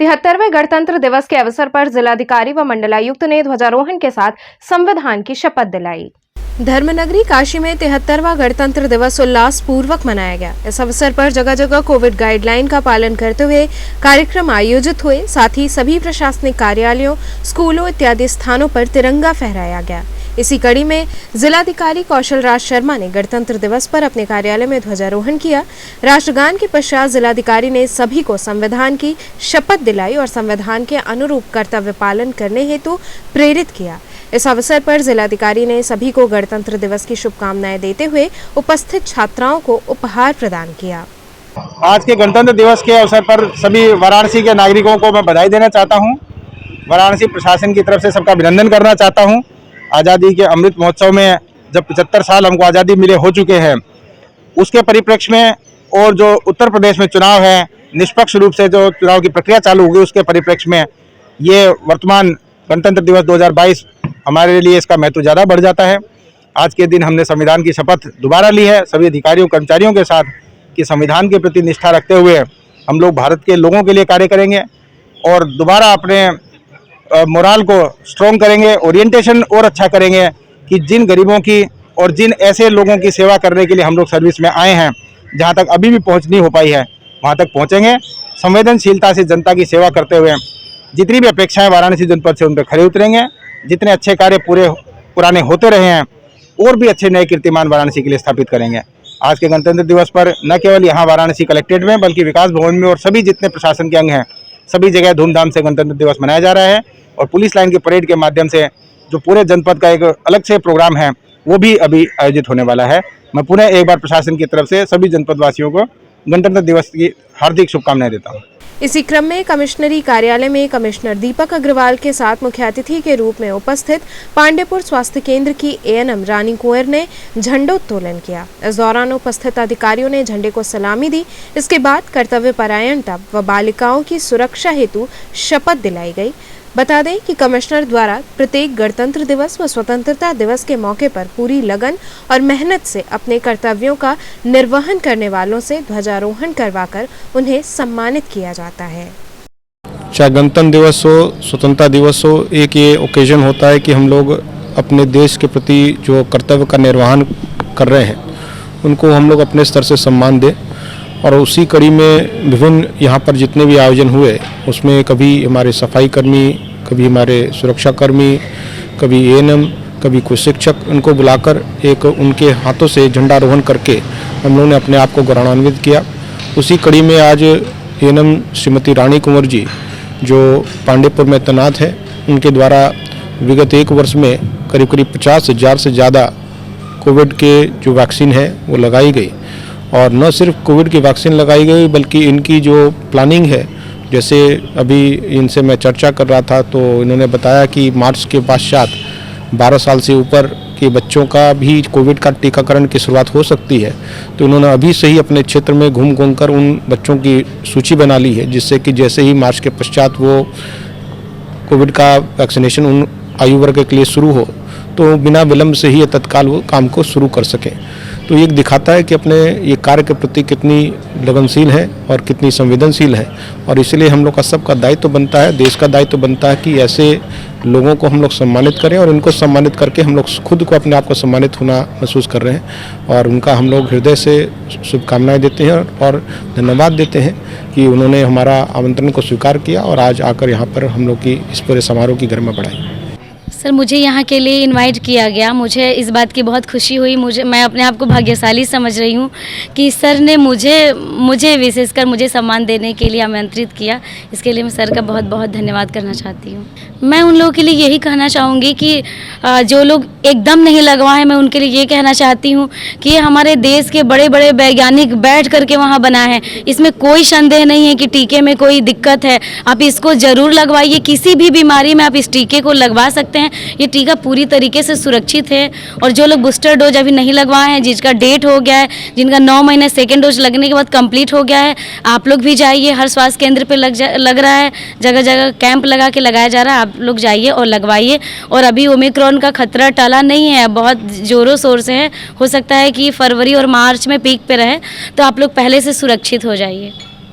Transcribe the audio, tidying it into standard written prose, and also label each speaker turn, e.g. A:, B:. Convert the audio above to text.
A: 73वें गणतंत्र दिवस के अवसर पर जिलाधिकारी व मंडलायुक्त ने ध्वजारोहण के साथ संविधान की शपथ दिलाई। धर्मनगरी काशी में 73वां गणतंत्र दिवस उल्लास पूर्वक मनाया गया। इस अवसर पर जगह जगह कोविड गाइडलाइन का पालन करते हुए कार्यक्रम आयोजित हुए। साथ ही सभी प्रशासनिक कार्यालयों, स्कूलों इत्यादि स्थानों पर तिरंगा फहराया गया। इसी कड़ी में जिलाधिकारी कौशल राज शर्मा ने गणतंत्र दिवस पर अपने कार्यालय में ध्वजारोहण किया। राष्ट्रगान के पश्चात जिलाधिकारी ने सभी को संविधान की शपथ दिलाई और संविधान के अनुरूप कर्तव्य पालन करने हेतु प्रेरित किया। इस अवसर पर जिलाधिकारी ने सभी को गणतंत्र दिवस की शुभकामनाएं देते हुए उपस्थित छात्राओं को उपहार प्रदान किया।
B: आज के गणतंत्र दिवस के अवसर पर सभी वाराणसी के नागरिकों को मैं बधाई देना चाहता हूं। वाराणसी प्रशासन की तरफ से सबका अभिनंदन करना चाहता हूं। आज़ादी के अमृत महोत्सव में जब 75 साल हमको आज़ादी मिले हो चुके हैं, उसके परिप्रेक्ष्य में और जो उत्तर प्रदेश में चुनाव है, निष्पक्ष रूप से जो चुनाव की प्रक्रिया चालू होगी, उसके परिप्रेक्ष्य में ये वर्तमान गणतंत्र दिवस 2022 हमारे लिए इसका महत्व ज़्यादा बढ़ जाता है। आज के दिन हमने संविधान की शपथ दोबारा ली है सभी अधिकारियों कर्मचारियों के साथ कि संविधान के प्रति निष्ठा रखते हुए हम लोग भारत के लोगों के लिए कार्य करेंगे और दोबारा अपने मोराल को स्ट्रॉन्ग करेंगे, ओरिएंटेशन और अच्छा करेंगे कि जिन गरीबों की और जिन ऐसे लोगों की सेवा करने के लिए हम लोग सर्विस में आए हैं, जहां तक अभी भी पहुंच नहीं हो पाई है, वहां तक पहुंचेंगे। संवेदनशीलता से जनता की सेवा करते हुए जितनी भी अपेक्षाएं वाराणसी जनपद से उन पर खरे उतरेंगे। जितने अच्छे कार्य पुराने होते रहे हैं और भी अच्छे नए कीर्तिमान वाराणसी के लिए स्थापित करेंगे। आज के गणतंत्र दिवस पर न केवल यहाँ वाराणसी कलेक्ट्रेट में बल्कि विकास भवन में और सभी जितने प्रशासन के अंग हैं, सभी जगह धूमधाम से गणतंत्र दिवस मनाया जा रहा है और पुलिस लाइन की परेड के माध्यम से जो पूरे जनपद का एक अलग से प्रोग्राम है वो भी अभी आयोजित होने वाला है। मैं पुनः एक बार प्रशासन की तरफ से सभी जनपद वासियों को गणतंत्र दिवस की हार्दिक शुभकामनाएं देता हूँ।
A: इसी क्रम में कमिश्नरी कार्यालय में कमिश्नर दीपक अग्रवाल के साथ मुख्य अतिथि के रूप में उपस्थित पांडेपुर स्वास्थ्य केंद्र की एएनएम रानी कुंवर ने झंडोत्तोलन किया। इस दौरान उपस्थित अधिकारियों ने झंडे को सलामी दी। इसके बाद कर्तव्य परायणता व बालिकाओं की सुरक्षा हेतु शपथ दिलाई गई। बता दें कि कमिश्नर द्वारा प्रत्येक गणतंत्र दिवस व स्वतंत्रता दिवस के मौके पर पूरी लगन और मेहनत से अपने कर्तव्यों का निर्वहन करने वालों से ध्वजारोहण करवाकर उन्हें सम्मानित किया जाता है।
C: चाहे गणतंत्र दिवस हो, स्वतंत्रता दिवस हो, एक ये ओकेजन होता है कि हम लोग अपने देश के प्रति जो कर्तव्य का निर्वहन कर रहे हैं उनको हम लोग अपने स्तर से सम्मान दें। और उसी कड़ी में विभिन्न यहाँ पर जितने भी आयोजन हुए उसमें कभी हमारे सफाई कर्मी, कभी हमारे सुरक्षा कर्मी, कभी एएनएम, कभी कोई शिक्षक, उनको बुलाकर एक उनके हाथों से झंडारोहण करके हम लोगों ने अपने आप को गौरवान्वित किया। उसी कड़ी में आज एएनएम श्रीमती रानी कुंवर जी जो पांडेपुर में तैनात है, उनके द्वारा विगत एक वर्ष में करीब 50,000 से ज़्यादा कोविड के जो वैक्सीन है वो लगाई गई। और न सिर्फ कोविड की वैक्सीन लगाई गई बल्कि इनकी जो प्लानिंग है, जैसे अभी इनसे मैं चर्चा कर रहा था तो इन्होंने बताया कि मार्च के पश्चात 12 साल से ऊपर के बच्चों का भी कोविड का टीकाकरण की शुरुआत हो सकती है। तो इन्होंने अभी से ही अपने क्षेत्र में घूम कर उन बच्चों की सूची बना ली है, जिससे कि जैसे ही मार्च के पश्चात वो कोविड का वैक्सीनेशन उन आयु वर्ग के लिए शुरू हो तो बिना विलंब से ही ये तत्काल वो काम को शुरू कर सकें। तो ये दिखाता है कि अपने ये कार्य के प्रति कितनी लगनशील है और कितनी संवेदनशील है। और इसलिए हम लोग का सबका दायित्व बनता है, देश का दायित्व बनता है कि ऐसे लोगों को हम लोग सम्मानित करें और इनको सम्मानित करके हम लोग खुद को अपने आप को सम्मानित होना महसूस कर रहे हैं। और उनका हम लोग हृदय से शुभकामनाएं देते हैं और धन्यवाद देते हैं कि उन्होंने हमारा आमंत्रण को स्वीकार किया और आज आकर यहाँ पर हम लोग की इस पूरे समारोह की गरिमा बढ़ाई।
D: सर, मुझे यहाँ के लिए इनवाइट किया गया, मुझे इस बात की बहुत खुशी हुई। मैं अपने आप को भाग्यशाली समझ रही हूँ कि सर ने मुझे विशेषकर मुझे सम्मान देने के लिए आमंत्रित किया। इसके लिए मैं सर का बहुत बहुत धन्यवाद करना चाहती हूँ। मैं उन लोगों के लिए यही कहना चाहूँगी कि जो लोग एकदम नहीं लगवाए हैं, मैं उनके लिए ये कहना चाहती हूँ कि ये हमारे देश के बड़े बड़े वैज्ञानिक बैठ करके वहाँ बना है। इसमें कोई संदेह नहीं है कि टीके में कोई दिक्कत है। आप इसको ज़रूर लगवाइए, किसी भी बीमारी में आप इस टीके को लगवा सकते हैं। ये टीका पूरी तरीके से सुरक्षित है। और जो लोग बूस्टर डोज अभी नहीं लगवाए हैं, जिसका डेट हो गया है, जिनका 9 महीने सेकेंड डोज लगने के बाद कंप्लीट हो गया है, आप लोग भी जाइए। हर स्वास्थ्य केंद्र पे लग रहा है, जगह जगह कैंप लगा के लगाया जा रहा है। आप लोग जाइए और लगवाइए। और अभी ओमिक्रॉन का खतरा टला नहीं है, बहुत ज़ोरों शोर से है। हो सकता है कि फरवरी और मार्च में पीक पे रहे, तो आप लोग पहले से सुरक्षित हो जाइए।